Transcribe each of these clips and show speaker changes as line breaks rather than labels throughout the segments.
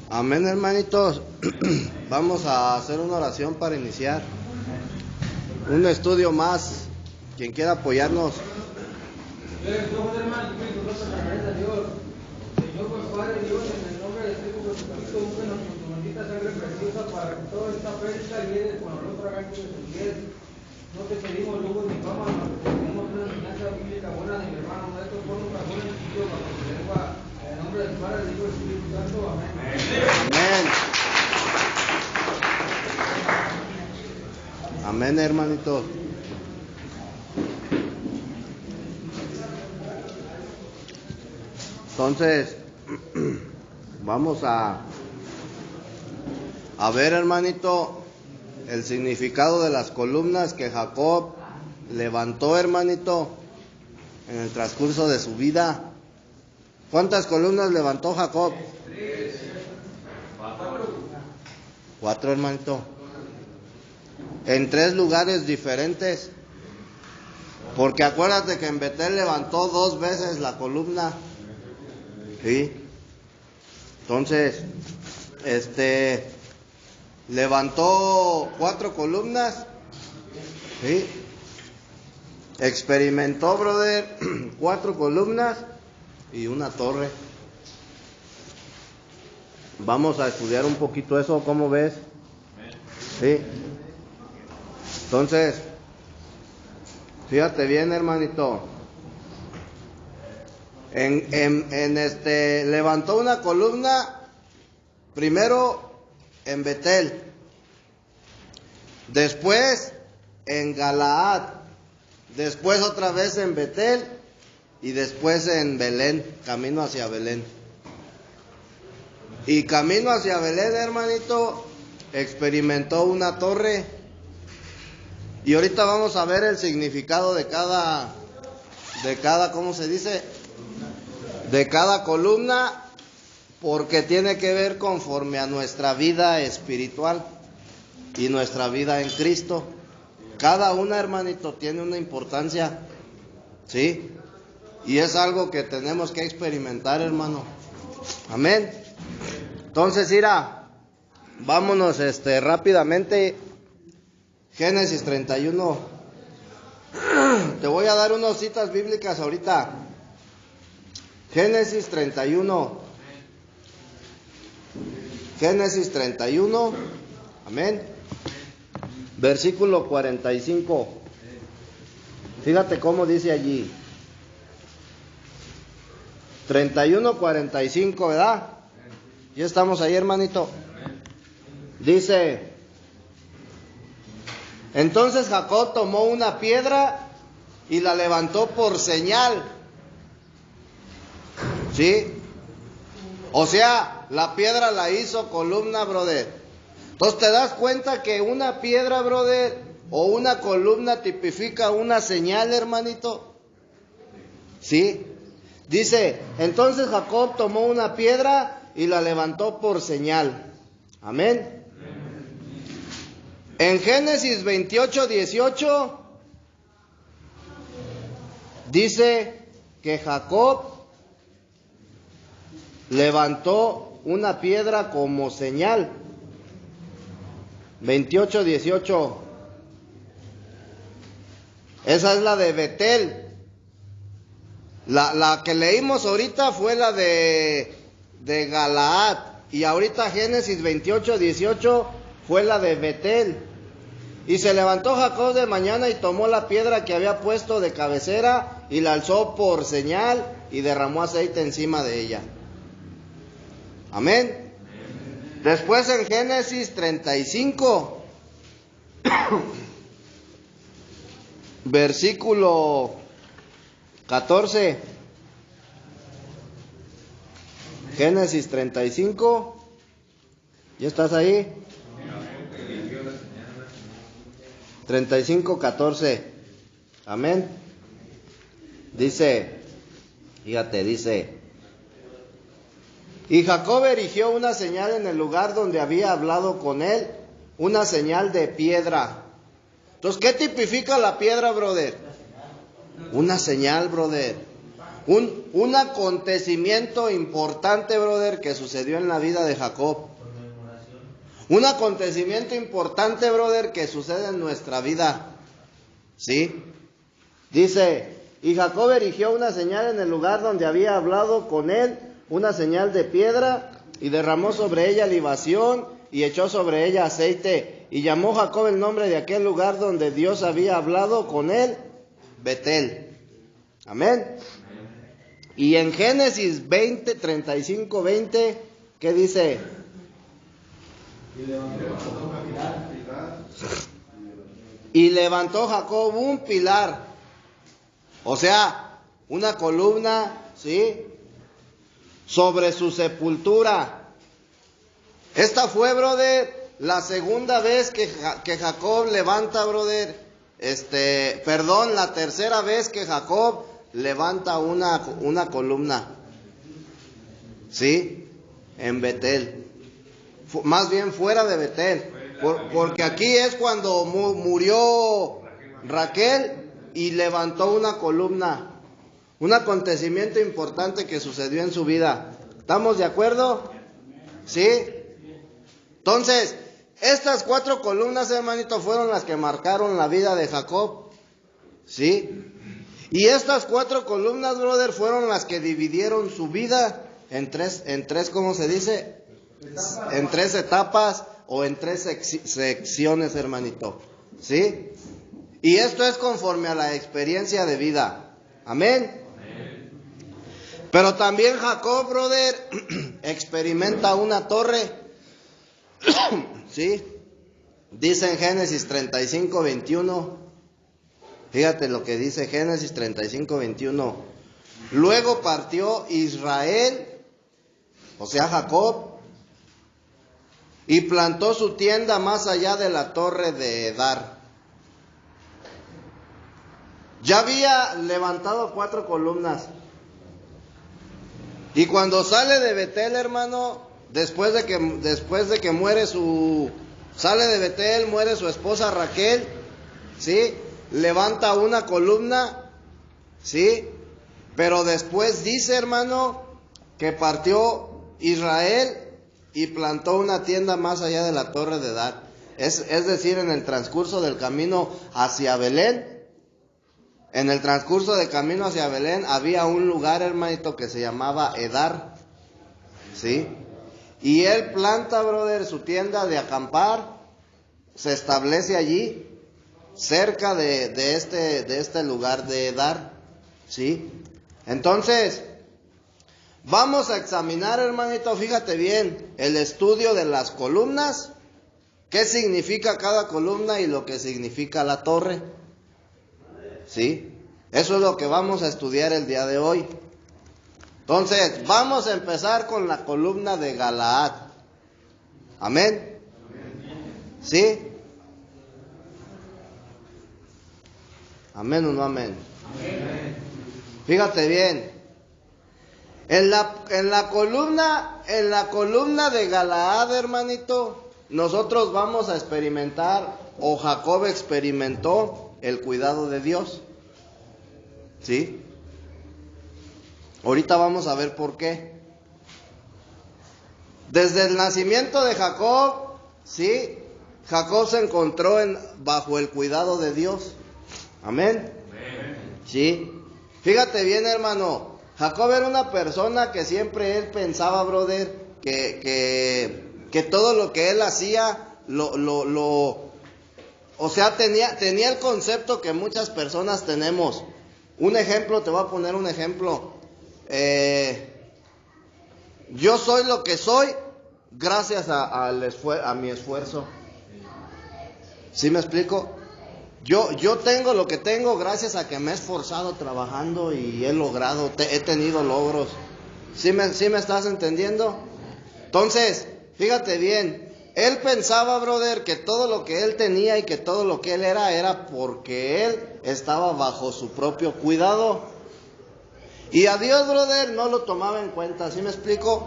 Amén, hermanitos. Vamos a hacer una oración para iniciar un estudio más. Quien quiera apoyarnos.
Señor, pues Padre Dios, en el nombre de Jesucristo, use nuestra bendita sangre preciosa para que toda esta prédica llegue con olor fragante de su piel. No te pedimos lujo ni fama, mas te pedimos una enseñanza bíblica buena de mi hermano maestro, por un cajón en el sitio bajo su lengua. En el nombre del Padre, del Hijo y del Espíritu Santo. Amén.
Amén. Amén, hermanitos. Entonces, vamos a ver, hermanito, el significado de las columnas que Jacob levantó, hermanito, en el transcurso de su vida. ¿Cuántas columnas levantó Jacob? 4, hermanito. En 3 lugares diferentes. Porque acuérdate que en Betel levantó 2 veces la columna. ¿Sí? Entonces, levantó 4 columnas. ¿Sí? Experimentó, brother, 4 columnas y una torre. Vamos a estudiar un poquito eso, ¿cómo ves? ¿Sí? Entonces, fíjate bien, hermanito. Levantó una columna primero en Betel, después en Galaad, después otra vez en Betel y después en Belén, camino hacia Belén. Y camino hacia Belén, hermanito, experimentó una torre. Y ahorita vamos a ver el significado de cada, ¿cómo se dice? De cada columna, porque tiene que ver conforme a nuestra vida espiritual y nuestra vida en Cristo. Cada una, hermanito, tiene una importancia, ¿sí? Y es algo que tenemos que experimentar, hermano. Amén. Entonces, Ira, vámonos rápidamente. Génesis 31. Te voy a dar unas citas bíblicas ahorita. Génesis 31. Génesis 31. Amén. Versículo 45. Fíjate cómo dice allí. 31:45, ¿verdad? Ya estamos ahí, hermanito. Dice: entonces Jacob tomó una piedra y la levantó por señal. ¿Sí? O sea, la piedra la hizo columna, brother. Entonces te das cuenta que una piedra, brother, o una columna tipifica una señal, hermanito. ¿Sí? Dice, entonces Jacob tomó una piedra y la levantó por señal. Amén. En Génesis 28:18 dice que Jacob levantó una piedra como señal. 28:18. Esa es la de Betel. La que leímos ahorita fue la de Galaad. Y ahorita Génesis 28:18 fue la de Betel. Y se levantó Jacob de mañana y tomó la piedra que había puesto de cabecera y la alzó por señal y derramó aceite encima de ella. Amén. Después en Génesis 35, versículo 14. Génesis 35. ¿Ya estás ahí? 35:14. Amén. Dice, fíjate, dice: y Jacob erigió una señal en el lugar donde había hablado con él, una señal de piedra. Entonces, ¿qué tipifica la piedra, brother? Una señal, brother. Un acontecimiento importante, brother, que sucedió en la vida de Jacob. Un acontecimiento importante, brother, que sucede en nuestra vida. ¿Sí? Dice, y Jacob erigió una señal en el lugar donde había hablado con él, una señal de piedra, y derramó sobre ella libación, y echó sobre ella aceite, y llamó Jacob el nombre de aquel lugar donde Dios había hablado con él, Betel. Amén. Y en Génesis 20, 35, 20, ¿qué dice? Y levantó Jacob un pilar, o sea, una columna, ¿sí? Sobre su sepultura. Esta fue, brother, la segunda vez que Jacob levanta, brother, la tercera vez que Jacob levanta una columna, ¿sí? En Betel. Más bien fuera de Betel. Porque aquí es cuando murió Raquel y levantó una columna. Un acontecimiento importante que sucedió en su vida. ¿Estamos de acuerdo? ¿Sí? Entonces, estas 4 columnas, hermanito, fueron las que marcaron la vida de Jacob. ¿Sí? Y estas 4 columnas, brother, fueron las que dividieron su vida en tres, ¿cómo se dice? En 3 etapas o en 3 secciones, hermanito. ¿Sí? Y esto es conforme a la experiencia de vida. Amén. Pero también Jacob, brother, experimenta una torre. ¿Sí? Dice en Génesis 35, 21. Fíjate lo que dice Génesis 35, 21. Luego partió Israel, o sea Jacob, y plantó su tienda más allá de la torre de Edar. Ya había levantado 4 columnas. Y cuando sale de Betel, hermano, después de que sale de Betel, muere su esposa Raquel, ¿sí? Levanta una columna, ¿sí? Pero después dice, hermano, que partió Israel y plantó una tienda más allá de la torre de Edar. Es decir, en el transcurso del camino hacia Belén, había un lugar, hermanito, que se llamaba Edar, ¿sí? Y él planta, brother, su tienda de acampar, se establece allí, cerca de este lugar de Edar, ¿sí? Entonces, vamos a examinar, hermanito, fíjate bien, el estudio de las columnas, qué significa cada columna y lo que significa la torre, ¿sí? Eso es lo que vamos a estudiar el día de hoy. Entonces, vamos a empezar con la columna de Galaad. ¿Amén? ¿Sí? ¿Amén o no amén? Fíjate bien. En la columna de Galaad, hermanito, nosotros vamos a experimentar, o Jacob experimentó, el cuidado de Dios. ¿Sí? Ahorita vamos a ver por qué. Desde el nacimiento de Jacob, ¿sí? Jacob se encontró bajo el cuidado de Dios. Amén. ¿Sí? Fíjate bien, hermano. Jacob era una persona que siempre él pensaba, brother, que todo lo que él hacía, o sea, tenía el concepto que muchas personas tenemos. Un ejemplo, te voy a poner un ejemplo. Yo soy lo que soy gracias a mi esfuerzo. ¿Sí me explico? Yo tengo lo que tengo gracias a que me he esforzado trabajando y he logrado, he tenido logros. ¿Sí me estás entendiendo? Entonces, fíjate bien, él pensaba, brother, que todo lo que él tenía y que todo lo que él era porque él estaba bajo su propio cuidado. Y a Dios, brother, no lo tomaba en cuenta, ¿sí me explico?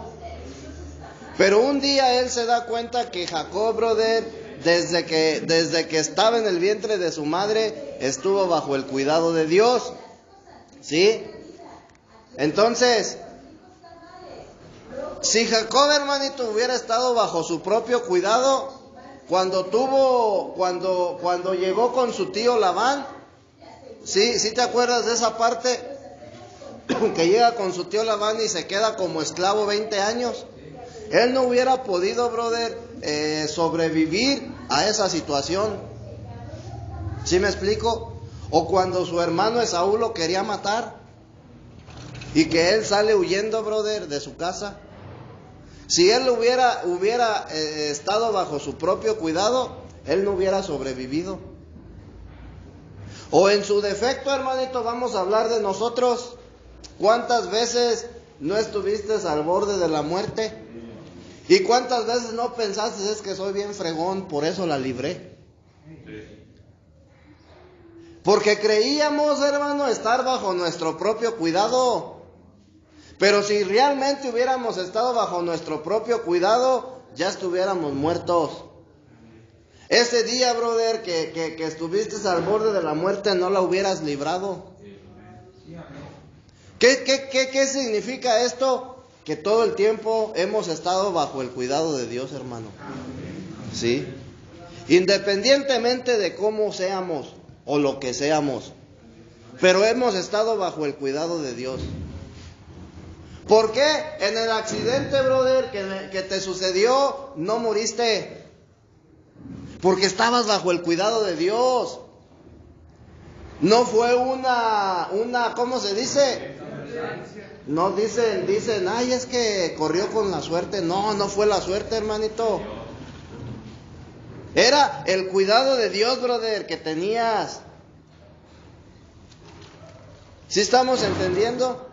Pero un día él se da cuenta que Jacob, brother, desde que estaba en el vientre de su madre, estuvo bajo el cuidado de Dios, ¿sí? Entonces, si Jacob, hermanito, hubiera estado bajo su propio cuidado, cuando llegó con su tío Labán, ¿sí te acuerdas de esa parte? Que llega con su tío Labán y se queda como esclavo 20 años. Él no hubiera podido, brother, sobrevivir a esa situación. ¿Sí me explico? O cuando su hermano Esaú lo quería matar y que él sale huyendo, brother, de su casa. Si él hubiera estado bajo su propio cuidado, él no hubiera sobrevivido. O en su defecto, hermanito, vamos a hablar de nosotros. ¿Cuántas veces no estuviste al borde de la muerte? ¿Y cuántas veces no pensaste, es que soy bien fregón, por eso la libré? Porque creíamos, hermano, estar bajo nuestro propio cuidado. Pero si realmente hubiéramos estado bajo nuestro propio cuidado, ya estuviéramos muertos. Ese día, brother, que estuviste al borde de la muerte, no la hubieras librado. ¿Qué significa esto? Que todo el tiempo hemos estado bajo el cuidado de Dios, hermano. ¿Sí? Independientemente de cómo seamos o lo que seamos, pero hemos estado bajo el cuidado de Dios. ¿Por qué en el accidente, brother, que te sucedió, no moriste? Porque estabas bajo el cuidado de Dios. No fue una, ¿cómo se dice? No dicen, ay, es que corrió con la suerte. No fue la suerte, hermanito. Era el cuidado de Dios, brother, que tenías. ¿Sí estamos entendiendo?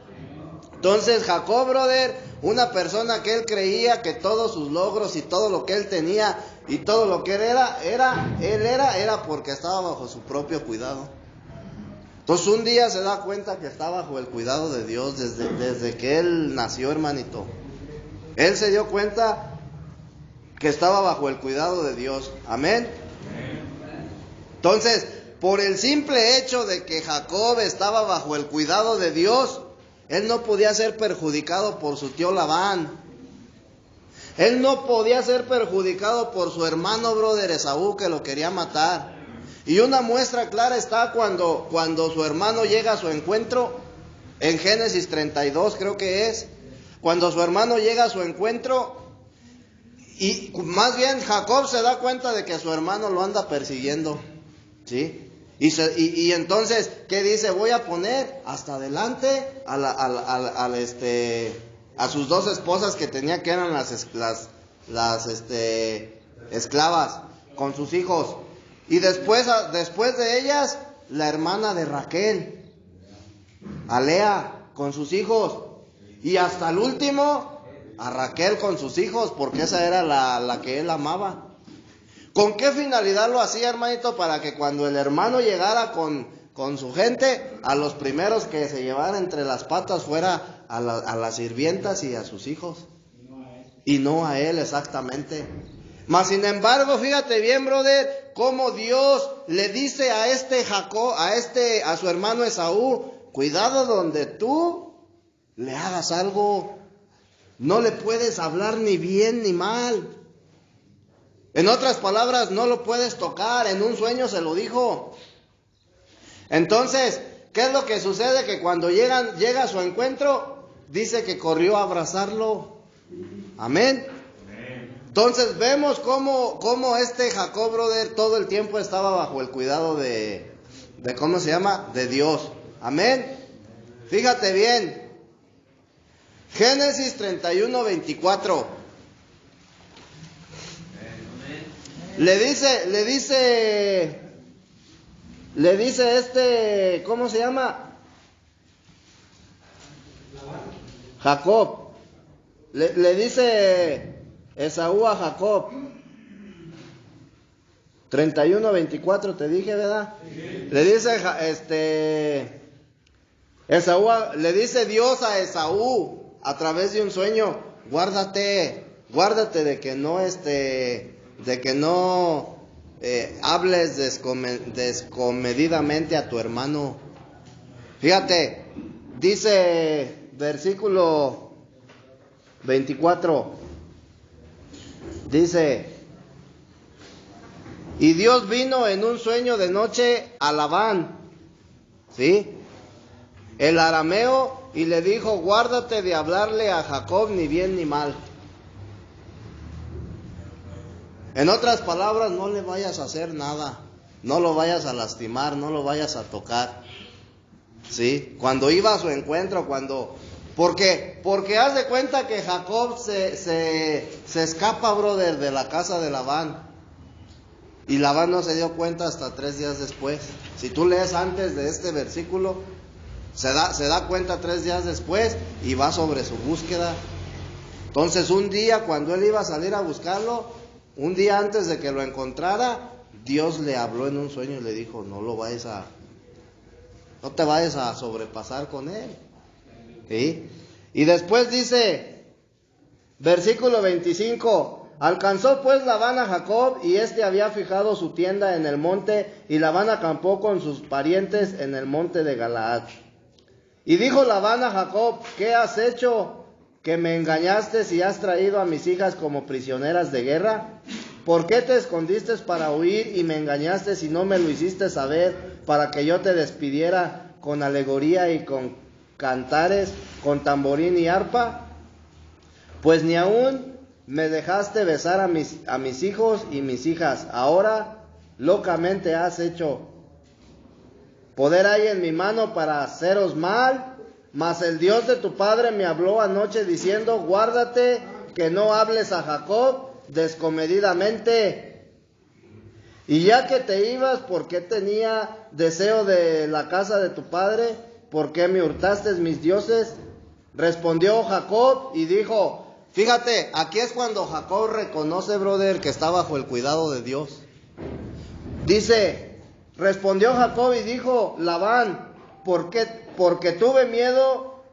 Entonces Jacob, brother, una persona que él creía que todos sus logros y todo lo que él tenía y todo lo que él era porque estaba bajo su propio cuidado. Entonces un día se da cuenta que está bajo el cuidado de Dios desde que él nació, hermanito. Él se dio cuenta que estaba bajo el cuidado de Dios. Amén. Entonces, por el simple hecho de que Jacob estaba bajo el cuidado de Dios, él no podía ser perjudicado por su tío Labán. Él no podía ser perjudicado por su hermano, brother, Esaú, que lo quería matar. Y una muestra clara está cuando su hermano llega a su encuentro, en Génesis 32 creo que es, cuando su hermano llega a su encuentro, y más bien Jacob se da cuenta de que su hermano lo anda persiguiendo, ¿sí? Y entonces, ¿qué dice? Voy a poner hasta adelante a sus dos esposas que tenía, que eran las esclavas, con sus hijos. Y después de ellas, la hermana de Raquel, a Lea, con sus hijos. Y hasta el último, a Raquel con sus hijos, porque esa era la que él amaba. ¿Con qué finalidad lo hacía, hermanito? Para que cuando el hermano llegara con su gente, a los primeros que se llevara entre las patas fuera a las sirvientas y a sus hijos. Y no a él, exactamente. Mas sin embargo, fíjate bien, brother, cómo Dios le dice a Jacob, a su hermano Esaú, cuidado donde tú le hagas algo, no le puedes hablar ni bien ni mal. En otras palabras, no lo puedes tocar, en un sueño se lo dijo. Entonces, ¿qué es lo que sucede? Que cuando llega a su encuentro, dice que corrió a abrazarlo. Amén. Entonces vemos cómo Jacob, brother, todo el tiempo estaba bajo el cuidado de ¿cómo se llama? De Dios. Amén. Fíjate bien. Génesis 31:24. Le dice ¿cómo se llama? Jacob. Le dice Esaú a Jacob. 31:24 te dije, ¿verdad? Sí. Le dice Esaú, le dice Dios a Esaú a través de un sueño, guárdate de que no hables descomedidamente a tu hermano. Fíjate, dice versículo 24. Dice: y Dios vino en un sueño de noche a Labán, ¿sí?, el arameo, y le dijo: guárdate de hablarle a Jacob ni bien ni mal. En otras palabras, no le vayas a hacer nada, no lo vayas a lastimar, no lo vayas a tocar, ¿sí? Cuando iba a su encuentro, porque haz de cuenta que Jacob se escapa, brother, de la casa de Labán. Y Labán no se dio cuenta hasta 3 días después. Si tú lees antes de este versículo, se da cuenta 3 días después y va sobre su búsqueda. Entonces, un día, cuando él iba a salir a buscarlo, un día antes de que lo encontrara, Dios le habló en un sueño y le dijo: no te vayas a sobrepasar con él, ¿sí? Y después dice, versículo 25: alcanzó pues Labán a Jacob, y éste había fijado su tienda en el monte, y Labán acampó con sus parientes en el monte de Galaad. Y dijo Labán a Jacob: ¿qué has hecho, que me engañaste y has traído a mis hijas como prisioneras de guerra? ¿Por qué te escondiste para huir y me engañaste si no me lo hiciste saber, para que yo te despidiera con alegoría y con cantares, con tamborín y arpa? Pues ni aún me dejaste besar a mis hijos y mis hijas. Ahora locamente has hecho. Poder hay en mi mano para haceros mal, mas el Dios de tu padre me habló anoche diciendo: guárdate que no hables a Jacob descomedidamente. Y ya que te ibas, ¿por qué tenía deseo de la casa de tu padre? ¿Por qué me hurtaste mis dioses? Respondió Jacob y dijo, fíjate, aquí es cuando Jacob reconoce, brother, que está bajo el cuidado de Dios. Dice, respondió Jacob y dijo, Labán, porque tuve miedo,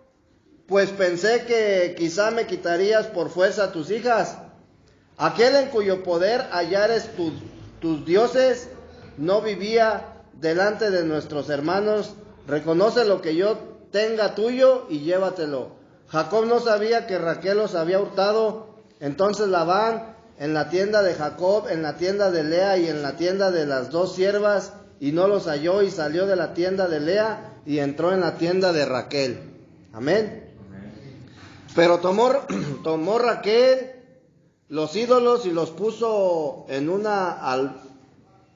pues pensé que quizá me quitarías por fuerza tus hijas. Aquel en cuyo poder hallares tus dioses no vivía delante de nuestros hermanos. Reconoce lo que yo tenga tuyo y llévatelo. Jacob no sabía que Raquel los había hurtado. Entonces Labán, en la tienda de Jacob, en la tienda de Lea y en la tienda de las 2 siervas, y no los halló, y salió de la tienda de Lea y entró en la tienda de Raquel. Amén. Pero tomó Raquel los ídolos y los puso en una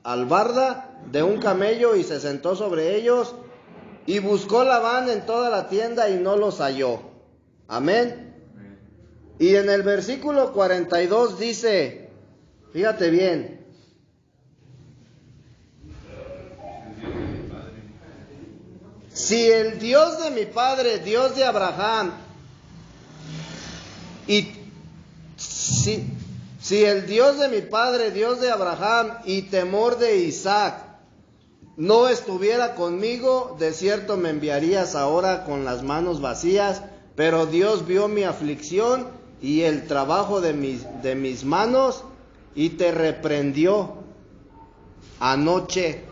albarda de un camello y se sentó sobre ellos, y buscó Labán en toda la tienda y no los halló. Amén. Y en el versículo 42 dice, fíjate bien, si el Dios de mi padre, Dios de Abraham, si el Dios de mi padre, Dios de Abraham y temor de Isaac no estuviera conmigo, de cierto me enviarías ahora con las manos vacías, pero Dios vio mi aflicción y el trabajo de mis manos y te reprendió anoche.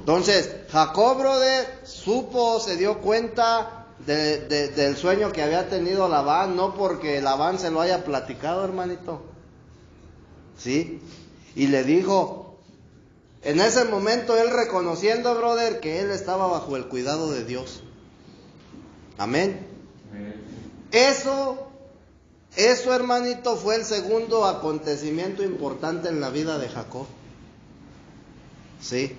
Entonces, Jacob, brother, se dio cuenta del sueño que había tenido Labán, no porque Labán se lo haya platicado, hermanito, ¿sí? Y le dijo, en ese momento él reconociendo, brother, que él estaba bajo el cuidado de Dios. Amén. Eso, hermanito, fue el segundo acontecimiento importante en la vida de Jacob. ¿Sí?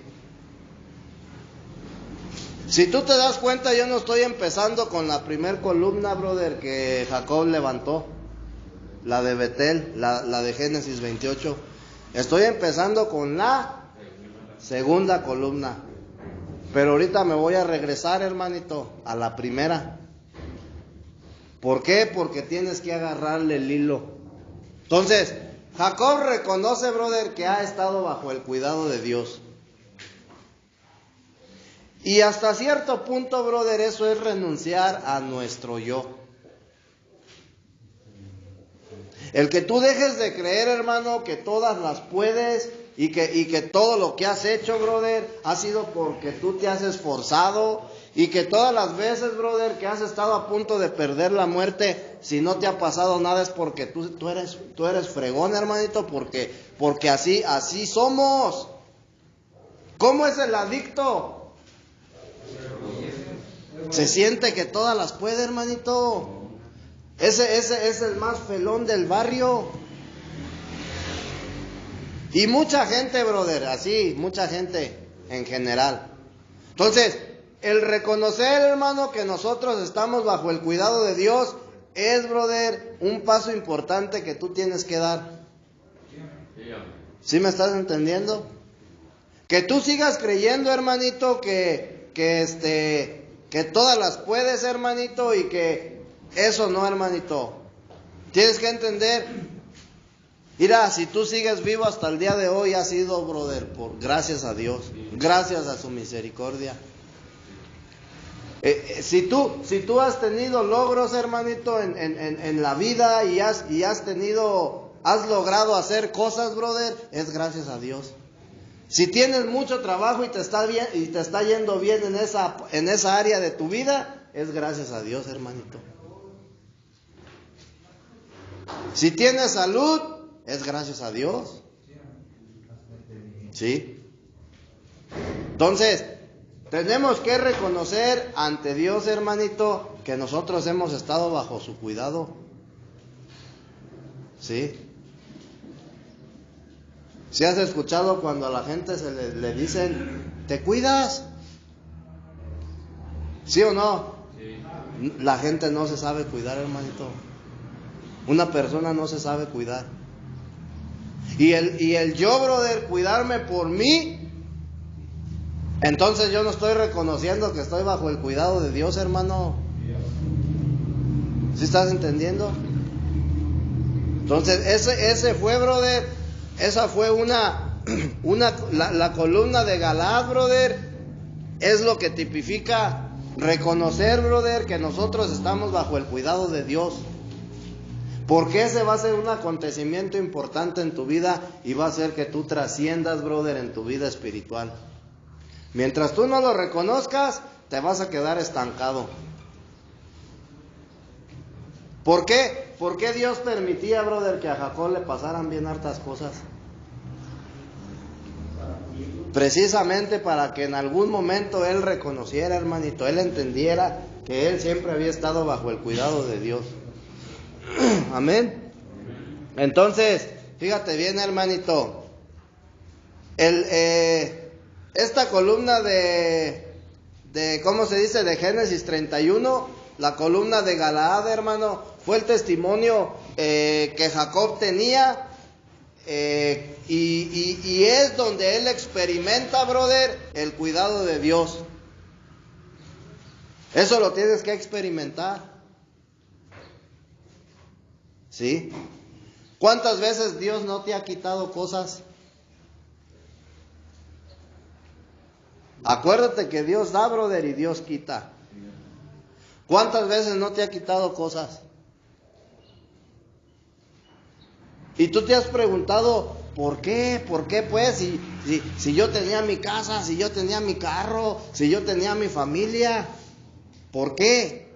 Si tú te das cuenta, yo no estoy empezando con la primer columna, brother, que Jacob levantó, la de Betel, la de Génesis 28. Estoy empezando con la segunda columna. Pero ahorita me voy a regresar, hermanito, a la primera. ¿Por qué? Porque tienes que agarrarle el hilo. Entonces, Jacob reconoce, brother, que ha estado bajo el cuidado de Dios. Y hasta cierto punto, brother, eso es renunciar a nuestro yo. El que tú dejes de creer, hermano, que todas las puedes y que todo lo que has hecho, brother, ha sido porque tú te has esforzado Y que todas las veces, brother, que has estado a punto de perder la muerte, si no te ha pasado nada es porque tú eres fregón, hermanito, porque así somos. ¿Cómo es el adicto? Se siente que todas las puede, hermanito. Ese es el más felón del barrio. Y mucha gente, brother, así, mucha gente en general. Entonces, el reconocer, hermano, que nosotros estamos bajo el cuidado de Dios es, brother, un paso importante que tú tienes que dar. ¿Sí me estás entendiendo? Que tú sigas creyendo, hermanito, que todas las puedes, hermanito, y que eso no, hermanito. Tienes que entender. Mira, si tú sigues vivo hasta el día de hoy, has sido, brother, gracias a Dios, gracias a su misericordia. Si tú has tenido logros, hermanito, en la vida y has logrado hacer cosas, brother, es gracias a Dios. Si tienes mucho trabajo y te está yendo bien en esa área de tu vida, es gracias a Dios, hermanito. Si tienes salud, es gracias a Dios. ¿Sí? Entonces, tenemos que reconocer ante Dios, hermanito, que nosotros hemos estado bajo su cuidado. ¿Sí? ¿Sí has escuchado cuando a la gente le dicen, ¿te cuidas? ¿Sí o no? Sí. La gente no se sabe cuidar, hermanito. Una persona no se sabe cuidar. Y el yo, brother, cuidarme por mí, entonces yo no estoy reconociendo que estoy bajo el cuidado de Dios, hermano. ¿Sí estás entendiendo? Entonces ese fue, brother, esa fue la columna de Galaad, brother, es lo que tipifica reconocer, brother, que nosotros estamos bajo el cuidado de Dios. Porque ese va a ser un acontecimiento importante en tu vida y va a hacer que tú trasciendas, brother, en tu vida espiritual. Mientras tú no lo reconozcas, te vas a quedar estancado. ¿Por qué? ¿Por qué Dios permitía, brother, que a Jacob le pasaran bien hartas cosas? Precisamente para que en algún momento él reconociera, hermanito, él entendiera que él siempre había estado bajo el cuidado de Dios. Amén. Entonces, fíjate bien, hermanito. Esta columna de ¿cómo se dice? De Génesis 31, la columna de Galaad, hermano, fue el testimonio que Jacob tenía. Y es donde él experimenta, brother, el cuidado de Dios. Eso lo tienes que experimentar. ¿Sí? ¿Cuántas veces Dios no te ha quitado cosas? Acuérdate que Dios da, brother, y Dios quita. ¿Cuántas veces no te ha quitado cosas? Y tú te has preguntado, ¿por qué? ¿Por qué pues? Si yo tenía mi casa, si yo tenía mi carro, si yo tenía mi familia, ¿por qué?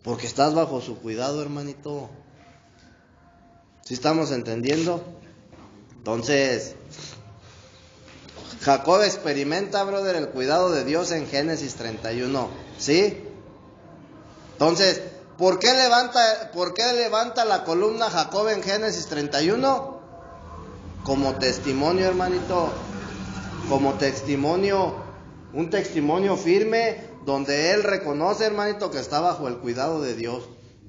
Porque estás bajo su cuidado, hermanito. ¿Sí estamos entendiendo? Entonces, Jacob experimenta, brother, el cuidado de Dios en Génesis 31, ¿sí? Entonces, ¿por qué levanta la columna Jacob en Génesis 31? Como testimonio, hermanito, como testimonio, un testimonio firme donde él reconoce, hermanito, que está bajo el cuidado de Dios,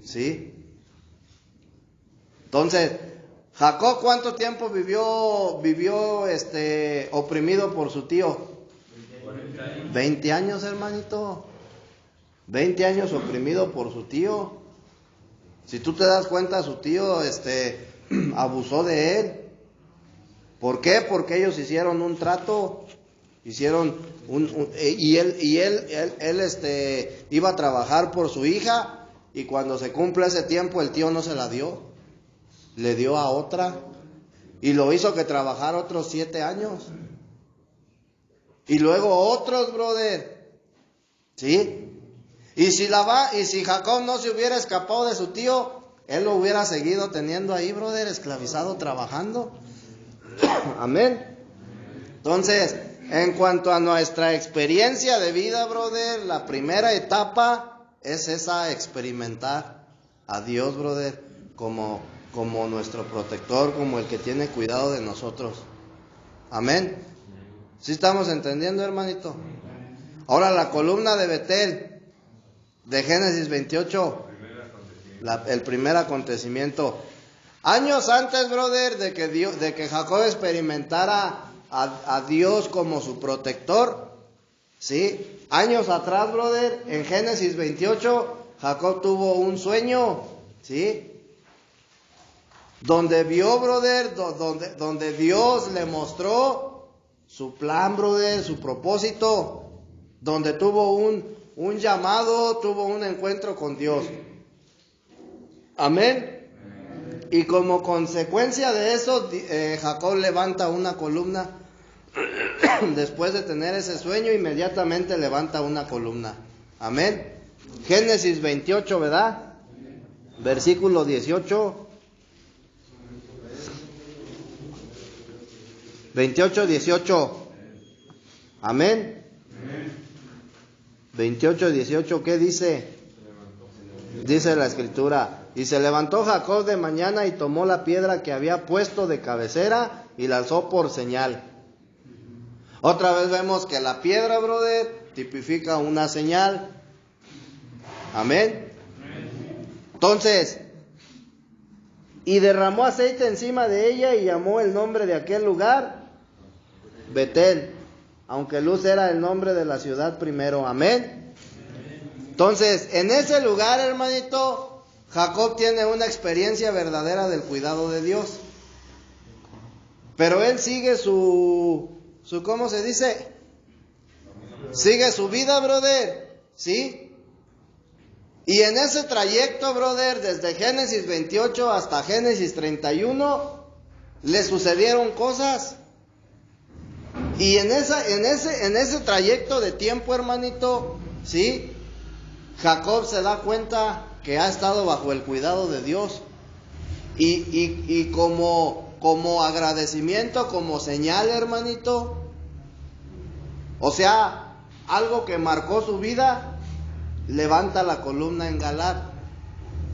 ¿sí? Entonces, Jacob, ¿cuánto tiempo vivió oprimido por su tío? 20 años, hermanito. 20 años oprimido por su tío. Si tú te das cuenta, su tío abusó de él. ¿Por qué? Porque ellos hicieron un trato, y él iba a trabajar por su hija, y cuando se cumple ese tiempo el tío no se la dio, le dio a otra, y lo hizo que trabajara otros 7 años, y luego otros, brother. ¿Sí? Y si Jacob no se hubiera escapado de su tío, él lo hubiera seguido teniendo ahí, brother, esclavizado, trabajando. Amén. Entonces, en cuanto a nuestra experiencia de vida, brother, la primera etapa es esa, experimentar a Dios, brother, como nuestro protector, como el que tiene cuidado de nosotros. Amén. ¿Sí estamos entendiendo, hermanito? Ahora la columna de Betel, de Génesis 28, el primer acontecimiento. Años antes, brother, de que Jacob experimentara a Dios como su protector, ¿sí? Años atrás, brother, en Génesis 28, Jacob tuvo un sueño, ¿sí? Donde vio, brother, donde Dios le mostró su plan, brother, su propósito, donde tuvo un llamado, tuvo un encuentro con Dios. Amén. Y como consecuencia de eso, Jacob levanta una columna. Después de tener ese sueño, inmediatamente levanta una columna. Amén. Génesis 28, ¿verdad? Versículo 18. 28, 18. Amén. 28, 18, ¿qué dice? Dice la escritura: y se levantó Jacob de mañana y tomó la piedra que había puesto de cabecera y la alzó por señal. Otra vez vemos que la piedra, brother, tipifica una señal. Amén. Entonces, y derramó aceite encima de ella y llamó el nombre de aquel lugar Betel, aunque Luz era el nombre de la ciudad primero. Amén. Entonces, en ese lugar, hermanito, Jacob tiene una experiencia verdadera del cuidado de Dios. Pero él sigue ¿cómo se dice? Sigue su vida, brother, ¿sí? Y en ese trayecto, brother, desde Génesis 28 hasta Génesis 31, le sucedieron cosas. Y en ese trayecto de tiempo, hermanito, ¿sí? Jacob se da cuenta que ha estado bajo el cuidado de Dios. Y como agradecimiento, como señal, hermanito, o sea, algo que marcó su vida, levanta la columna en Galaad,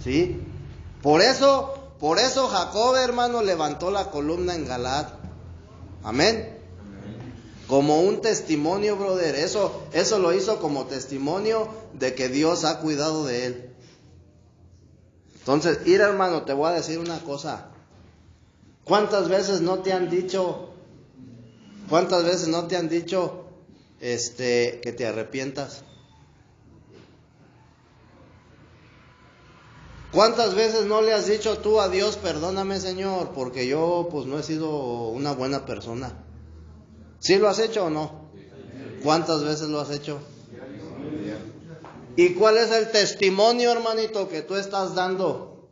¿sí? Por eso Jacob, hermano, levantó la columna en Galaad. Amén. Como un testimonio, brother. Eso lo hizo como testimonio de que Dios ha cuidado de él. Entonces, hermano, te voy a decir una cosa. ¿Cuántas veces no te han dicho que te arrepientas? ¿Cuántas veces no le has dicho tú a Dios: perdóname, Señor, porque yo pues no he sido una buena persona? ¿Sí lo has hecho o no? ¿Cuántas veces lo has hecho? ¿Y cuál es el testimonio, hermanito, que tú estás dando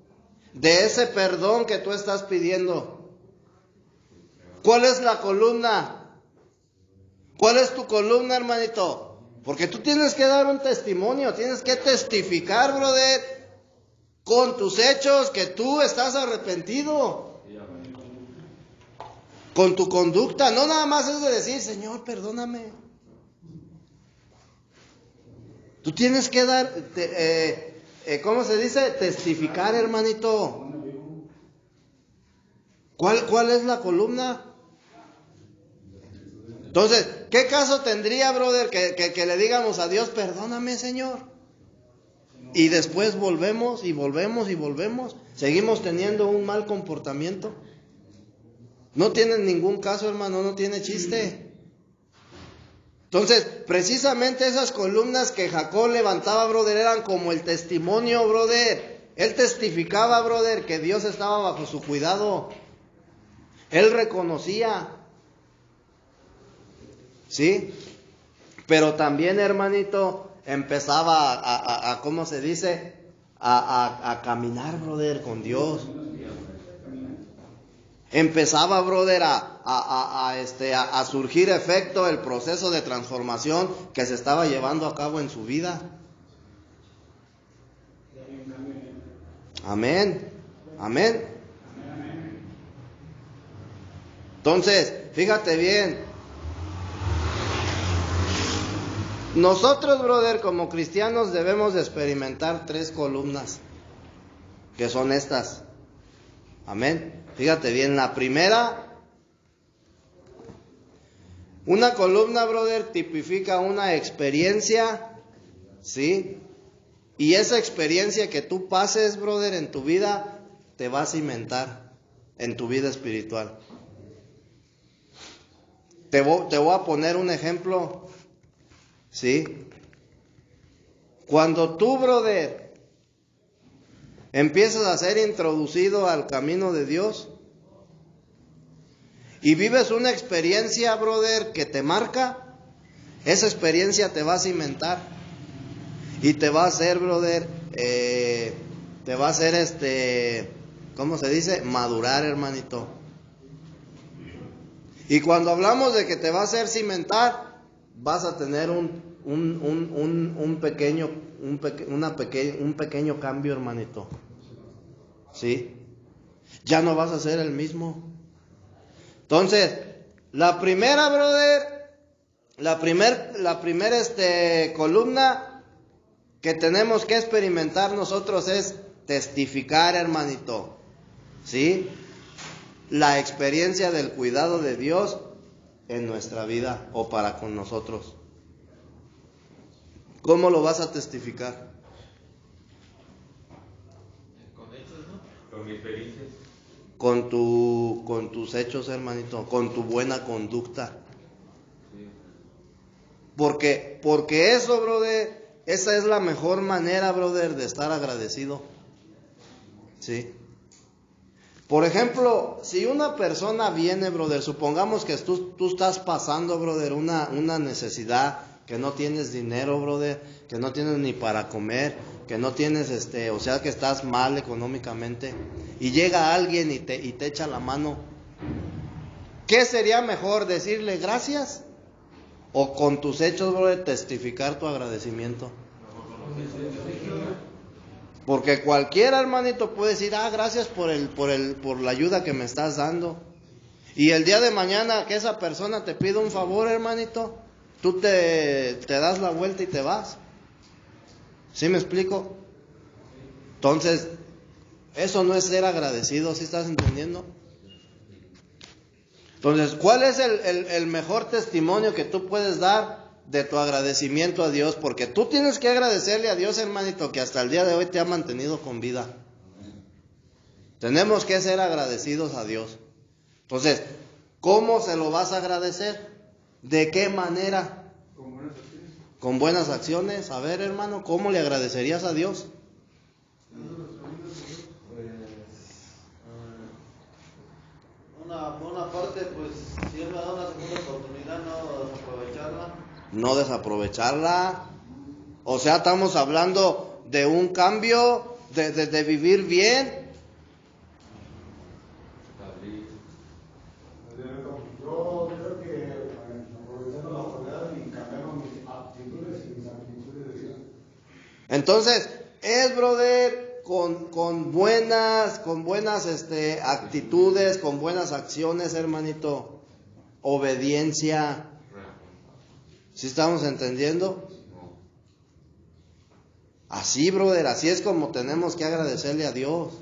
de ese perdón que tú estás pidiendo? ¿Cuál es la columna? ¿Cuál es tu columna, hermanito? Porque tú tienes que dar un testimonio, tienes que testificar, brother, con tus hechos, que tú estás arrepentido. Con tu conducta, no nada más es de decir: Señor, perdóname. Tú tienes que dar, ¿cómo se dice? Testificar, hermanito. ¿Cuál es la columna? Entonces, ¿qué caso tendría, brother, que le digamos a Dios: perdóname, Señor? Y después volvemos y volvemos y volvemos. Seguimos teniendo un mal comportamiento. No tiene ningún caso, hermano, no tiene chiste. Entonces, precisamente esas columnas que Jacob levantaba, brother, eran como el testimonio, brother. Él testificaba, brother, que Dios estaba bajo su cuidado. Él reconocía. ¿Sí? Pero también, hermanito, empezaba a ¿cómo se dice? A caminar, brother, con Dios. empezaba, brother, a surgir efecto el proceso de transformación que se estaba llevando a cabo en su vida. Amén. Amén. Entonces, fíjate bien. Nosotros, brother, como cristianos debemos de experimentar 3 columnas, que son estas. Amén. Fíjate bien, la primera, una columna, brother, tipifica una experiencia, ¿sí? Y esa experiencia que tú pases, brother, en tu vida, te va a cimentar en tu vida espiritual. Te voy a poner un ejemplo, ¿sí? Cuando tú, brother, empiezas a ser introducido al camino de Dios y vives una experiencia, brother, que te marca, esa experiencia te va a cimentar y te va a hacer, brother, te va a hacer, ¿cómo se dice? Madurar, hermanito. Y cuando hablamos de que te va a hacer cimentar, vas a tener un pequeño cambio, hermanito. ¿Sí? Ya no vas a ser el mismo. Entonces, la primera, brother, la primera columna que tenemos que experimentar nosotros es testificar, hermanito. ¿Sí? La experiencia del cuidado de Dios en nuestra vida o para con nosotros. ¿Cómo lo vas a testificar?
Con hechos, ¿no? Con mi experiencia.
Con tus hechos, hermanito, con tu buena conducta.
Sí.
Porque eso, brother, esa es la mejor manera, brother, de estar agradecido. ¿Sí? Por ejemplo, si una persona viene, brother, supongamos que tú estás pasando, brother, una necesidad, que no tienes dinero, brother, que no tienes ni para comer, que no tienes, o sea, que estás mal económicamente, y llega alguien y te echa la mano. ¿Qué sería mejor, decirle gracias? ¿O con tus hechos, brother, testificar tu agradecimiento? Porque cualquiera, hermanito, puede decir, gracias por la ayuda que me estás dando. Y el día de mañana que esa persona te pide un favor, hermanito, tú te das la vuelta y te vas. ¿Sí me explico? Entonces, eso no es ser agradecido, ¿sí estás entendiendo? Entonces, ¿cuál es el mejor testimonio que tú puedes dar de tu agradecimiento a Dios? Porque tú tienes que agradecerle a Dios, hermanito, que hasta el día de hoy te ha mantenido con vida. Tenemos que ser agradecidos a Dios. Entonces, ¿cómo se lo vas a agradecer? ¿De qué manera? Con buenas acciones. A ver, hermano, ¿cómo le agradecerías a Dios?
Una parte, pues, si Él me da una segunda oportunidad, no desaprovecharla.
No desaprovecharla. O sea, estamos hablando de un cambio, de vivir bien.
Yo creo que aprovechando la oportunidad y cambiando mis actitudes y mis actitudes de vida.
Entonces, es, brother, con buenas actitudes, con buenas acciones, hermanito. Obediencia. ¿Sí estamos entendiendo? Así, brother, así es como tenemos que agradecerle a Dios.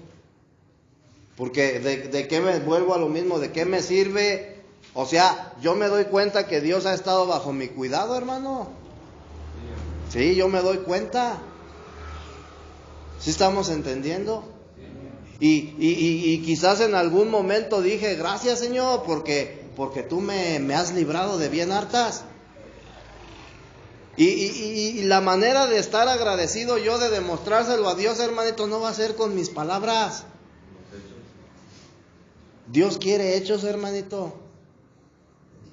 Porque de qué me vuelvo a lo mismo, ¿de qué me sirve? O sea, yo me doy cuenta que Dios ha estado bajo mi cuidado, hermano. Sí, yo me doy cuenta. ¿Sí estamos entendiendo? Y quizás en algún momento dije, gracias, Señor, porque tú me has librado de bien hartas. Y la manera de estar agradecido yo, de demostrárselo a Dios, hermanito, no va a ser con mis palabras. Dios quiere hechos, hermanito.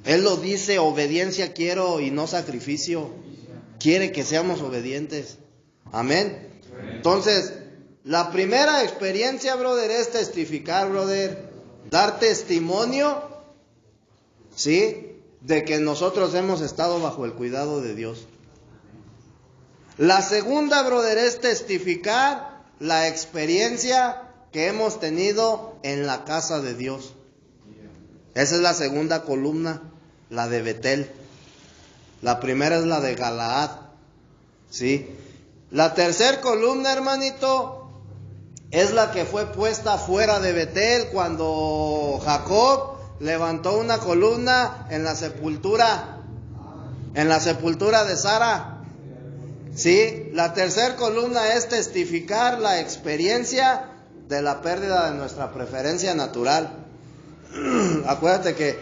Él lo dice, obediencia quiero y no sacrificio. Quiere que seamos obedientes. Amén. Entonces, la primera experiencia, brother, es testificar, brother, dar testimonio, ¿sí?, de que nosotros hemos estado bajo el cuidado de Dios. La segunda, brother, es testificar la experiencia que hemos tenido en la casa de Dios. Esa es la segunda columna, la de Betel. La primera es la de Galaad, ¿sí? La tercera columna, hermanito, es la que fue puesta fuera de Betel cuando Jacob levantó una columna en la sepultura de Sara. Sí, la tercera columna es testificar la experiencia de la pérdida de nuestra preferencia natural. Acuérdate que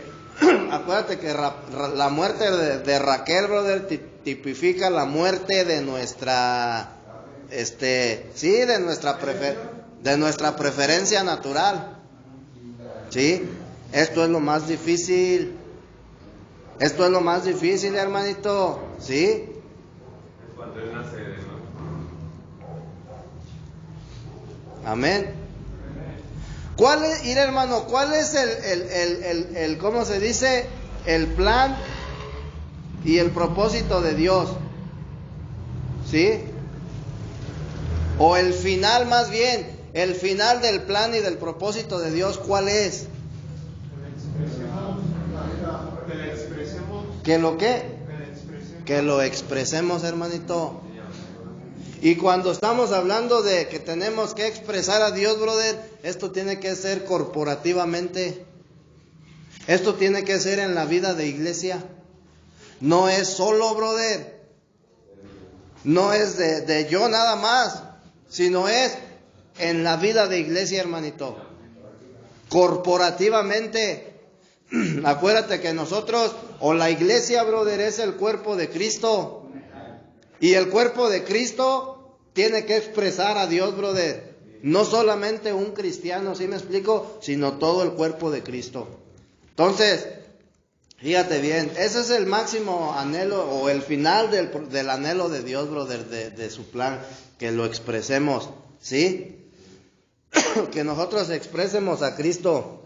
la muerte de Raquel, brother, tipifica la muerte de nuestra, de nuestra preferencia natural. Sí, esto es lo más difícil. Esto es lo más difícil, hermanito. Sí.
Cuando él nace, ¿no?
Amén. ¿Cuál es, ir hermano, cuál es el cómo se dice, el plan y el propósito de Dios? ¿Sí? O el final, más bien, el final del plan y del propósito de Dios, ¿cuál es?
Que le expresemos.
¿Que lo qué? Que lo expresemos, hermanito. Y cuando estamos hablando de que tenemos que expresar a Dios, brother, esto tiene que ser corporativamente. Esto tiene que ser en la vida de iglesia. No es solo, brother. No es de yo nada más, sino es en la vida de iglesia, hermanito. Corporativamente. Acuérdate que nosotros, o la iglesia, brother, es el cuerpo de Cristo. Y el cuerpo de Cristo tiene que expresar a Dios, brother. No solamente un cristiano, ¿sí me explico? Sino todo el cuerpo de Cristo. Entonces, fíjate bien, ese es el máximo anhelo o el final del anhelo de Dios, brother, de su plan, que lo expresemos, ¿sí? Que nosotros expresemos a Cristo.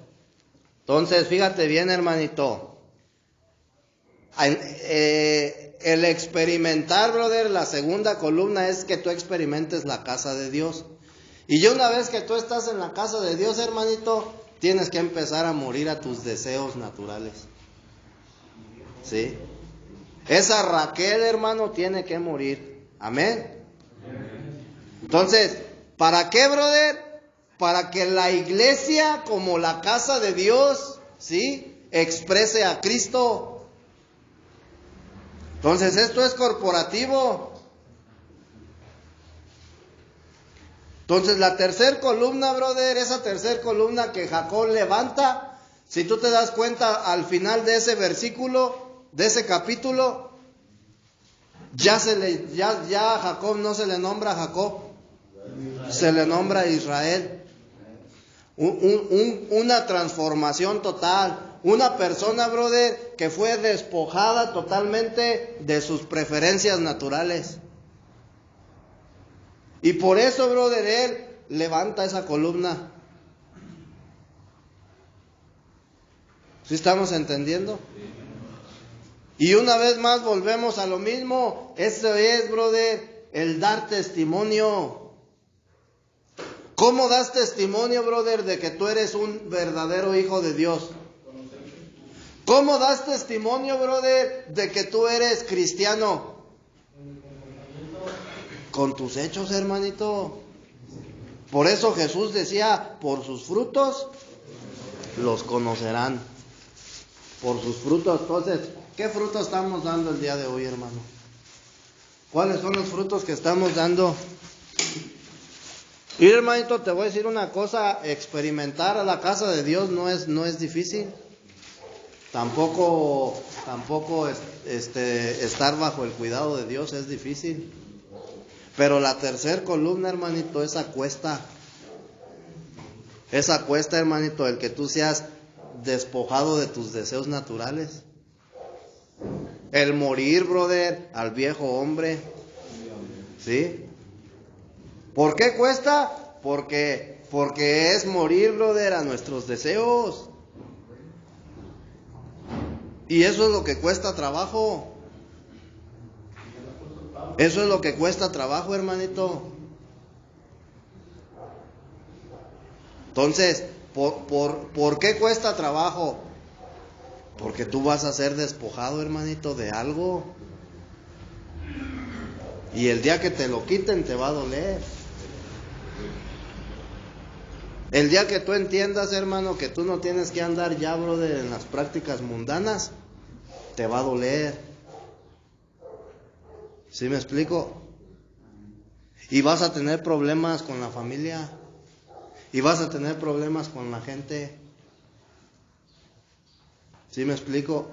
Entonces, fíjate bien, hermanito. El experimentar, brother, la segunda columna es que tú experimentes la casa de Dios. Y ya una vez que tú estás en la casa de Dios, hermanito, tienes que empezar a morir a tus deseos naturales. ¿Sí? Esa Raquel, hermano, tiene que morir. Amén. Entonces, ¿para qué, brother? Para que la iglesia, como la casa de Dios, ¿sí?, exprese a Cristo. Entonces, esto es corporativo. Entonces, la tercera columna, brother, esa tercera columna que Jacob levanta, si tú te das cuenta, al final de ese versículo, de ese capítulo, ya a Jacob no se le nombra Jacob, se le nombra Israel. Una transformación total. Una persona, brother, que fue despojada totalmente de sus preferencias naturales. Y por eso, brother, él levanta esa columna. ¿Sí estamos entendiendo? Y una vez más volvemos a lo mismo. Eso es, brother, el dar testimonio. ¿Cómo das testimonio, brother, de que tú eres un verdadero hijo de Dios? ¿Cómo das testimonio, brother, de que tú eres cristiano? Con tus hechos, hermanito. Por eso Jesús decía, por sus frutos los conocerán. Por sus frutos. Entonces, ¿qué frutos estamos dando el día de hoy, hermano? ¿Cuáles son los frutos que estamos dando? Y hermanito, te voy a decir una cosa, experimentar a la casa de Dios no es difícil. Tampoco estar bajo el cuidado de Dios es difícil. Pero la tercera columna, hermanito, esa cuesta, hermanito, el que tú seas despojado de tus deseos naturales. El morir, brother, al viejo hombre. ¿Sí? ¿Por qué cuesta? Porque Porque es morir, brother, a nuestros deseos. Y eso es lo que cuesta trabajo. Eso es lo que cuesta trabajo, hermanito. Entonces, ¿por qué cuesta trabajo? Porque tú vas a ser despojado, hermanito, de algo. Y el día que te lo quiten te va a doler. El día que tú entiendas, hermano, que tú no tienes que andar ya, brother, en las prácticas mundanas, te va a doler. ¿Sí me explico? Y vas a tener problemas con la familia. Y vas a tener problemas con la gente. ¿Sí me explico?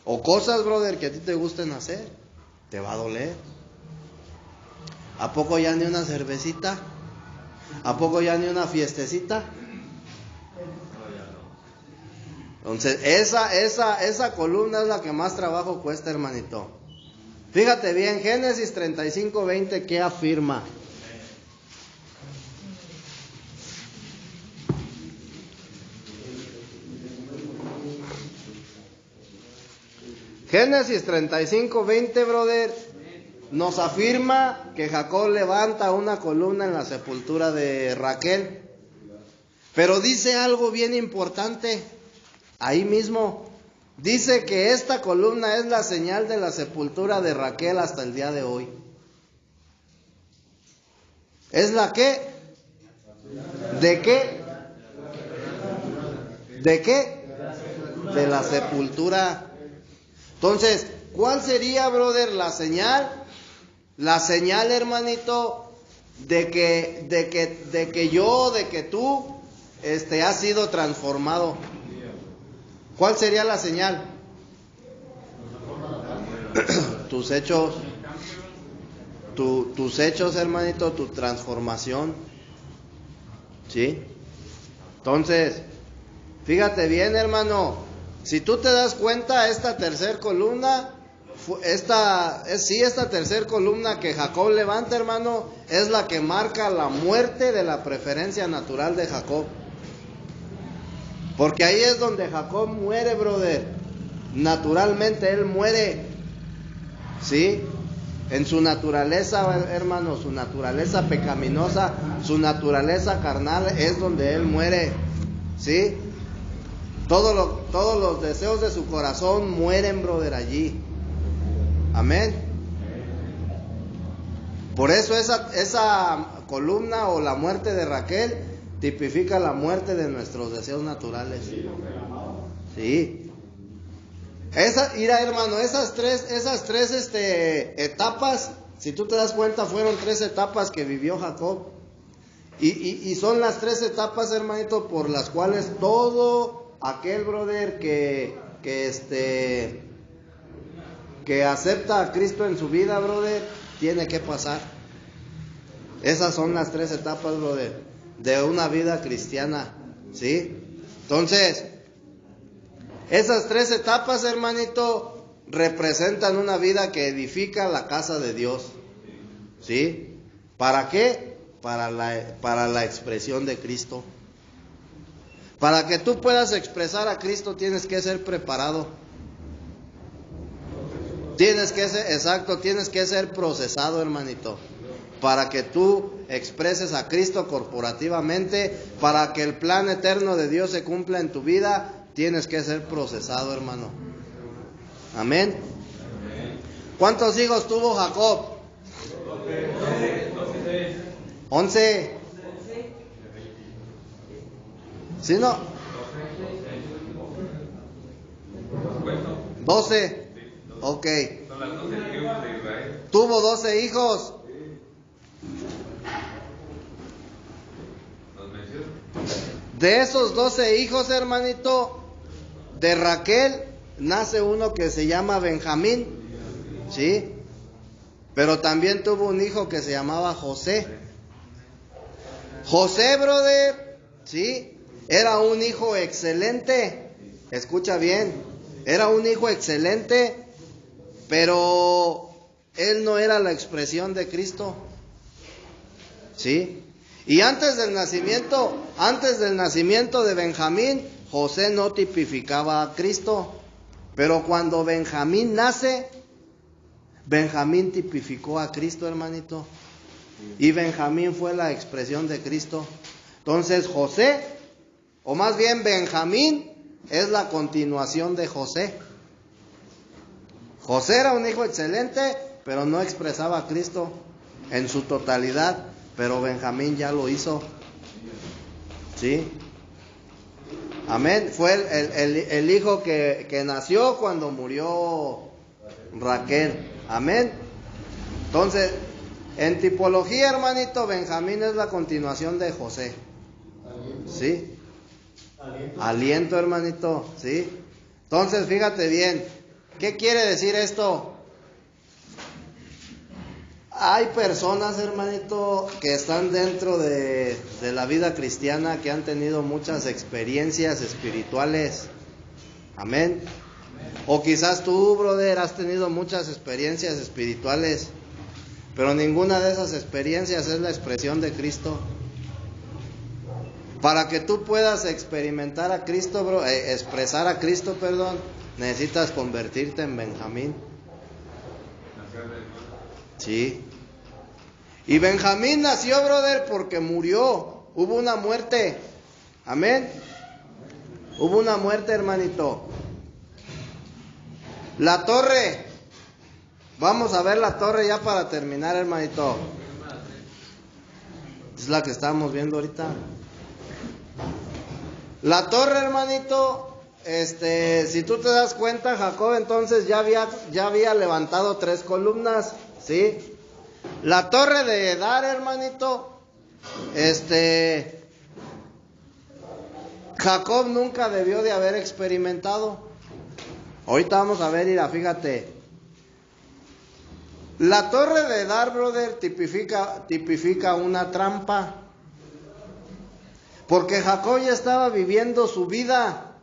O cosas, brother, que a ti te gusten hacer, te va a doler. ¿A poco ya ni una cervecita? ¿A poco ya ni una fiestecita? Entonces, esa columna es la que más trabajo cuesta, hermanito. Fíjate bien, Génesis 35:20, ¿qué afirma? Génesis 35:20, brother, nos afirma que Jacob levanta una columna en la sepultura de Raquel. Pero dice algo bien importante, ahí mismo. Dice que esta columna es la señal de la sepultura de Raquel hasta el día de hoy. ¿Es la qué? ¿De qué? ¿De qué? De la sepultura. Entonces, ¿cuál sería, brother, la señal? La señal, hermanito, de que tú has sido transformado. ¿Cuál sería la señal? Tus hechos. Tus hechos, hermanito, tu transformación. ¿Sí? Entonces, fíjate bien, hermano. Si tú te das cuenta, esta tercer columna, esta tercer columna que Jacob levanta, hermano, es la que marca la muerte de la preferencia natural de Jacob. Porque ahí es donde Jacob muere, brother. Naturalmente él muere. ¿Sí? En su naturaleza, hermano, su naturaleza pecaminosa, su naturaleza carnal, es donde él muere. ¿Sí? Todos los deseos de su corazón mueren, brother, allí. Amén. Por eso esa columna o la muerte de Raquel tipifica la muerte de nuestros deseos naturales. Sí. Mira, hermano, esas tres etapas, si tú te das cuenta, fueron 3 etapas que vivió Jacob. Y son las 3 etapas, hermanito, por las cuales todo aquel, brother, que acepta a Cristo en su vida, brother, tiene que pasar. Esas son las 3 etapas, brother, de una vida cristiana, ¿sí? Entonces, esas 3 etapas, hermanito, representan una vida que edifica la casa de Dios, ¿sí? ¿Para qué? Para la expresión de Cristo. Para que tú puedas expresar a Cristo tienes que ser preparado. Tienes que ser procesado, hermanito. Para que tú expreses a Cristo corporativamente, para que el plan eterno de Dios se cumpla en tu vida, tienes que ser procesado, hermano. Amén. ¿Cuántos hijos tuvo Jacob? 11. ¿Sí, no? 12. Ok.
Son las 12 tribus de Israel.
Tuvo 12 hijos.
¿Los menciono?
De esos 12 hijos, hermanito, de Raquel nace uno que se llama Benjamín, ¿sí? Pero también tuvo un hijo que se llamaba José. José, brother, ¿sí? Era un hijo excelente. Escucha bien, era un hijo excelente, pero él no era la expresión de Cristo. ¿Sí? Y antes del nacimiento de Benjamín, José no tipificaba a Cristo. Pero cuando Benjamín nace, Benjamín tipificó a Cristo, hermanito. Y Benjamín fue la expresión de Cristo. Entonces José, o más bien Benjamín, es la continuación de José. José era un hijo excelente, pero no expresaba a Cristo en su totalidad. Pero Benjamín ya lo hizo. ¿Sí? Amén. Fue el hijo que nació cuando murió Raquel. Amén. Entonces, en tipología, hermanito, Benjamín es la continuación de José. ¿Sí? Aliento, hermanito. ¿Sí? Entonces, fíjate bien. ¿Qué quiere decir esto? Hay personas, hermanito, que están dentro de la vida cristiana, que han tenido muchas experiencias espirituales. Amén. O quizás tú, brother, has tenido muchas experiencias espirituales, pero ninguna de esas experiencias es la expresión de Cristo. Para que tú puedas experimentar a Cristo, expresar a Cristo, necesitas convertirte en Benjamín. Sí. Y Benjamín nació, brother, porque murió. Hubo una muerte. Amén. Hubo una muerte, hermanito. La torre. Vamos a ver la torre ya para terminar, hermanito. Es la que estamos viendo ahorita. La torre, hermanito. Si tú te das cuenta, Jacob entonces ya había levantado 3 columnas, ¿sí? La torre de Edar, hermanito, Jacob nunca debió de haber experimentado. Ahorita vamos a ver, mira, fíjate. La torre de Edar, brother, tipifica una trampa. Porque Jacob ya estaba viviendo su vida,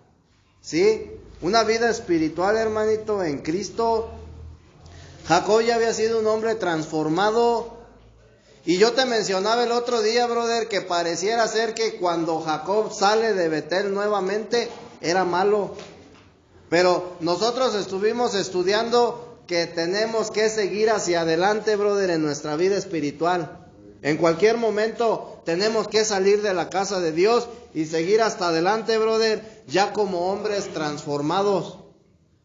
¿sí? Una vida espiritual, hermanito, en Cristo. Jacob ya había sido un hombre transformado. Y yo te mencionaba el otro día, brother, que pareciera ser que cuando Jacob sale de Betel nuevamente, era malo. Pero nosotros estuvimos estudiando que tenemos que seguir hacia adelante, brother, en nuestra vida espiritual. En cualquier momento tenemos que salir de la casa de Dios y seguir hasta adelante, brother, ya como hombres transformados.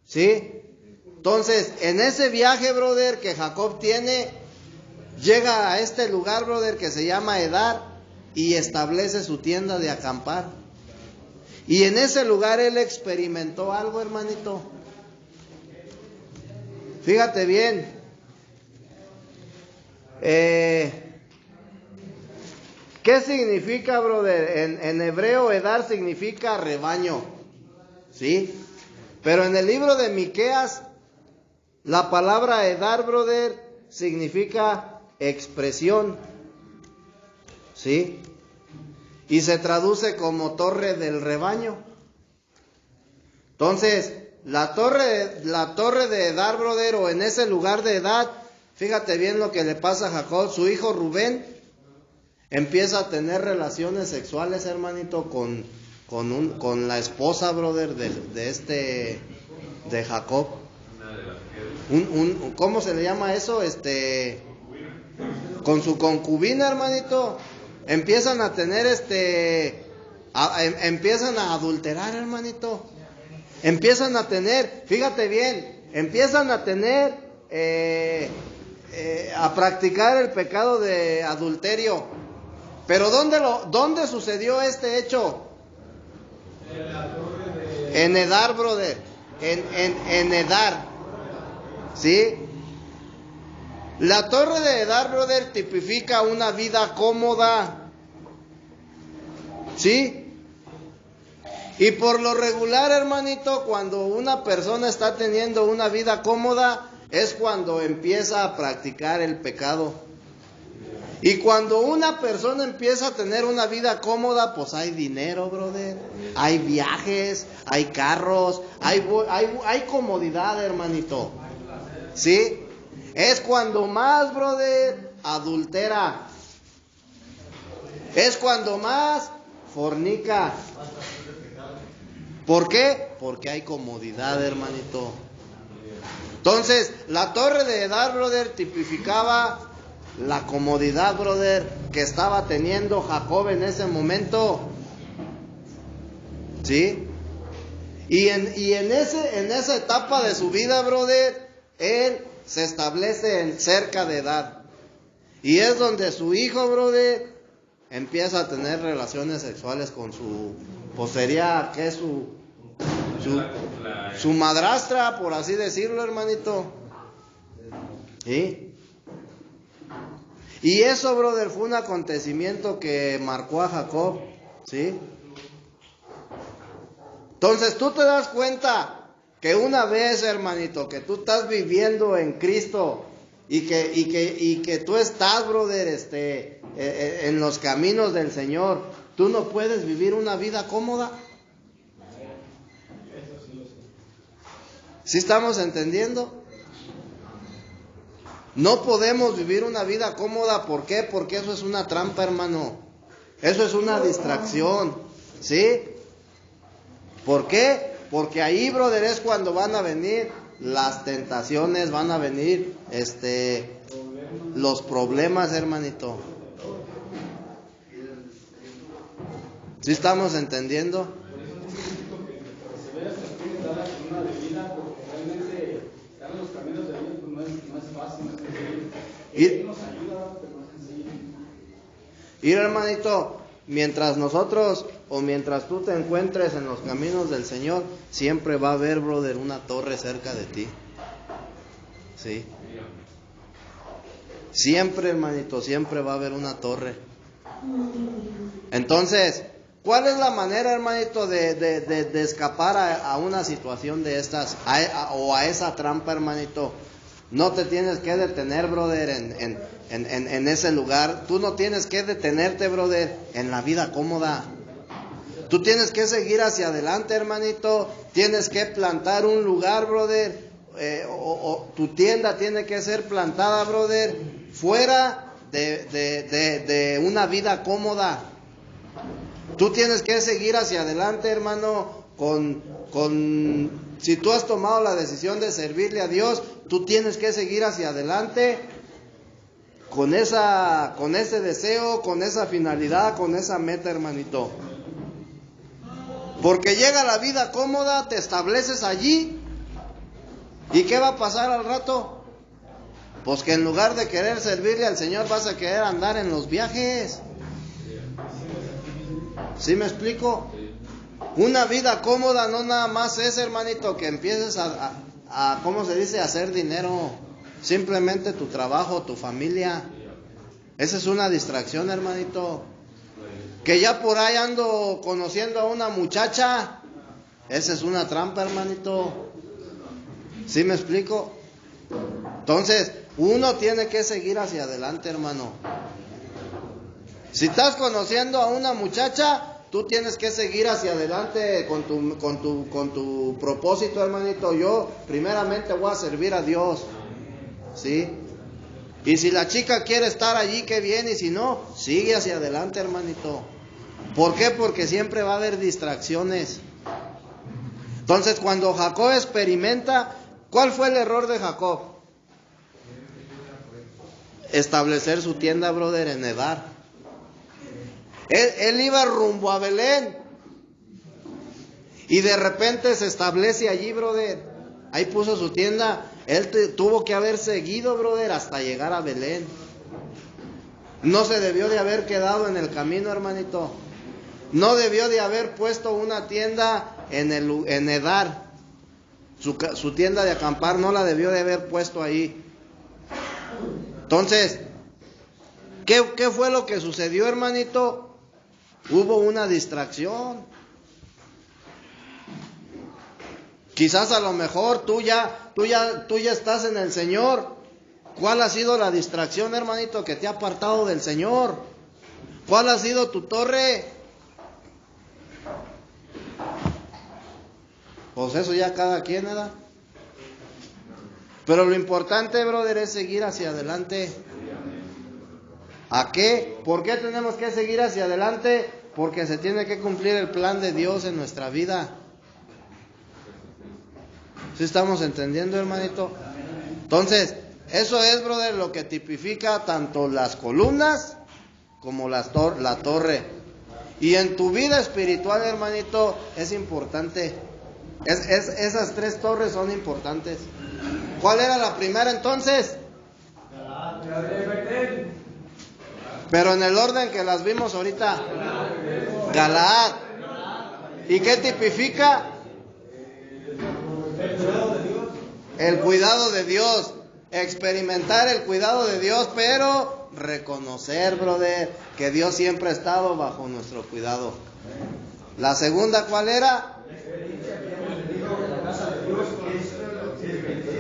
¿Sí? Entonces, en ese viaje, brother, que Jacob tiene, llega a este lugar, brother, que se llama Edar, y establece su tienda de acampar. Y en ese lugar él experimentó algo, hermanito. Fíjate bien. ¿Qué significa, brother? En hebreo, Edar significa rebaño. ¿Sí? Pero en el libro de Miqueas, la palabra Edar, brother, significa expresión. ¿Sí? Y se traduce como torre del rebaño. Entonces, la torre de Edar, brother, o en ese lugar de Edad, fíjate bien lo que le pasa a Jacob. Su hijo Rubén empieza a tener relaciones sexuales, hermanito, con la esposa, brother, de Jacob. ¿Cómo se le llama eso? Con su concubina, hermanito. Empiezan a tener empiezan a adulterar, hermanito. Empiezan a tener, fíjate bien, a practicar el pecado de adulterio. Pero ¿dónde sucedió este hecho? En Edar, brother. En Edar. ¿Sí? La torre de Edar, brother, tipifica una vida cómoda. ¿Sí? Y por lo regular, hermanito, cuando una persona está teniendo una vida cómoda, es cuando empieza a practicar el pecado. Y cuando una persona empieza a tener una vida cómoda, pues hay dinero, brother, hay viajes, hay carros, hay comodidad, hermanito. ¿Sí? Es cuando más, brother, adultera. Es cuando más fornica. ¿Por qué? Porque hay comodidad, hermanito. Entonces, la torre de Edad, brother, tipificaba la comodidad, brother, que estaba teniendo Jacob en ese momento. ¿Sí? Y en esa etapa de su vida, brother, él se establece cerca de Edad. Y es donde su hijo, brother, empieza a tener relaciones sexuales con su, pues sería, ¿qué es su madrastra, por así decirlo, hermanito? ¿Sí? Y eso, brother, fue un acontecimiento que marcó a Jacob, ¿sí? Entonces tú te das cuenta que una vez, hermanito, que tú estás viviendo en Cristo y que tú estás, brother, en los caminos del Señor, tú no puedes vivir una vida cómoda. ¿Sí estamos entendiendo? No podemos vivir una vida cómoda. ¿Por qué? Porque eso es una trampa, hermano. Eso es una distracción. ¿Sí? ¿Por qué? Porque ahí, brother, es cuando van a venir las tentaciones, van a venir los problemas, hermanito. ¿Sí estamos entendiendo? Y hermanito, mientras nosotros o mientras tú te encuentres en los caminos del Señor, siempre va a haber, brother, una torre cerca de ti. ¿Sí? Siempre, hermanito, siempre va a haber una torre. Entonces, ¿cuál es la manera, hermanito, de escapar a una situación de estas, o a esa trampa, hermanito? No te tienes que detener, brother, en ese lugar. Tú no tienes que detenerte, brother, en la vida cómoda. Tú tienes que seguir hacia adelante, hermanito. Tienes que plantar un lugar, brother. Tu tienda tiene que ser plantada, brother, fuera de una vida cómoda. Tú tienes que seguir hacia adelante, hermano, si tú has tomado la decisión de servirle a Dios, tú tienes que seguir hacia adelante con ese deseo, con esa finalidad, con esa meta, hermanito. Porque llega la vida cómoda, te estableces allí, ¿y qué va a pasar al rato? Pues que en lugar de querer servirle al Señor, vas a querer andar en los viajes. ¿Sí me explico? Una vida cómoda no nada más es, hermanito, que empieces a ¿cómo se dice? A hacer dinero. Simplemente tu trabajo, tu familia. Esa es una distracción, hermanito. Que ya por ahí ando conociendo a una muchacha. Esa es una trampa, hermanito. ¿Sí me explico? Entonces, uno tiene que seguir hacia adelante, hermano. Si estás conociendo a una muchacha, tú tienes que seguir hacia adelante con tu propósito, hermanito. Yo primeramente voy a servir a Dios, ¿sí? Y si la chica quiere estar allí, qué bien. Y si no, sigue hacia adelante, hermanito. ¿Por qué? Porque siempre va a haber distracciones. Entonces, cuando Jacob experimenta, ¿cuál fue el error de Jacob? Establecer su tienda, brother, en Edar. Él iba rumbo a Belén y de repente se establece allí, brother. Ahí puso su tienda. Él tuvo que haber seguido, brother, hasta llegar a Belén. No se debió de haber quedado en el camino, hermanito. No debió de haber puesto una tienda en Edar. Su tienda de acampar no la debió de haber puesto ahí. Entonces, ¿qué fue lo que sucedió, hermanito? Hubo una distracción. Quizás a lo mejor tú ya estás en el Señor. ¿Cuál ha sido la distracción, hermanito, que te ha apartado del Señor? ¿Cuál ha sido tu torre? Pues eso ya cada quien, ¿verdad? Pero lo importante, brother, es seguir hacia adelante. ¿A qué? ¿Por qué tenemos que seguir hacia adelante? Porque se tiene que cumplir el plan de Dios en nuestra vida. ¿Sí estamos entendiendo, hermanito? Entonces, eso es, brother, lo que tipifica tanto las columnas como la torre. Y en tu vida espiritual, hermanito, es importante. Esas tres torres son importantes. ¿Cuál era la primera entonces? Pero en el orden que las vimos ahorita. Galaad. ¿Y qué tipifica? El cuidado de Dios. Experimentar el cuidado de Dios, pero reconocer, brother, que Dios siempre ha estado bajo nuestro cuidado. La segunda, ¿cuál era?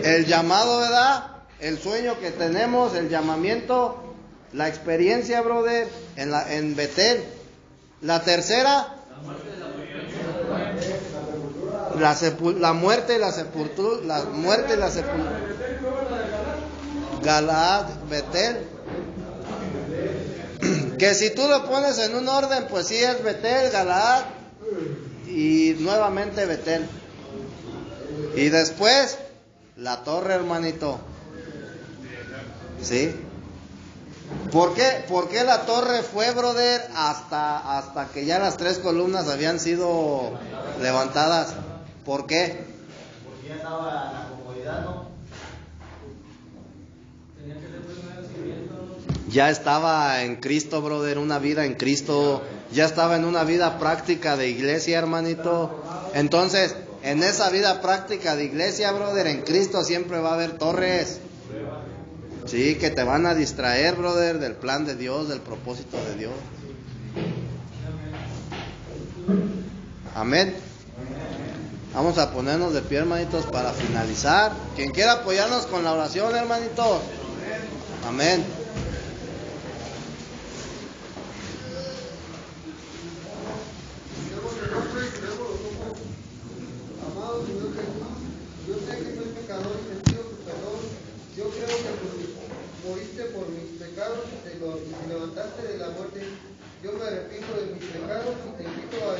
El llamado, ¿verdad? El sueño que tenemos, el llamamiento, la experiencia, brother, en Betel. La tercera, la muerte y la sepultura. La muerte y la sepultura. Galaad, Betel. Que si tú lo pones en un orden, pues sí es Betel, Galaad y nuevamente Betel. Y después la torre, hermanito. ¿Sí? ¿Por qué la torre fue, brother, hasta que ya las tres columnas habían sido levantadas? ¿Por qué?
Porque ya estaba la comodidad, ¿no?
Ya estaba en Cristo, brother, una vida en Cristo. Ya estaba en una vida práctica de iglesia, hermanito. Entonces, en esa vida práctica de iglesia, brother, en Cristo siempre va a haber torres. Sí, que te van a distraer, brother, del plan de Dios, del propósito de Dios. Amén. Vamos a ponernos de pie, hermanitos, para finalizar. Quien quiera apoyarnos con la oración, hermanitos. Amén.
Amado Señor Jesús, yo sé que soy pecador y te pido tu perdón. Yo creo que moriste por mis pecados y te levantaste de la muerte. Yo me arrepiento de mis pecados y te invito a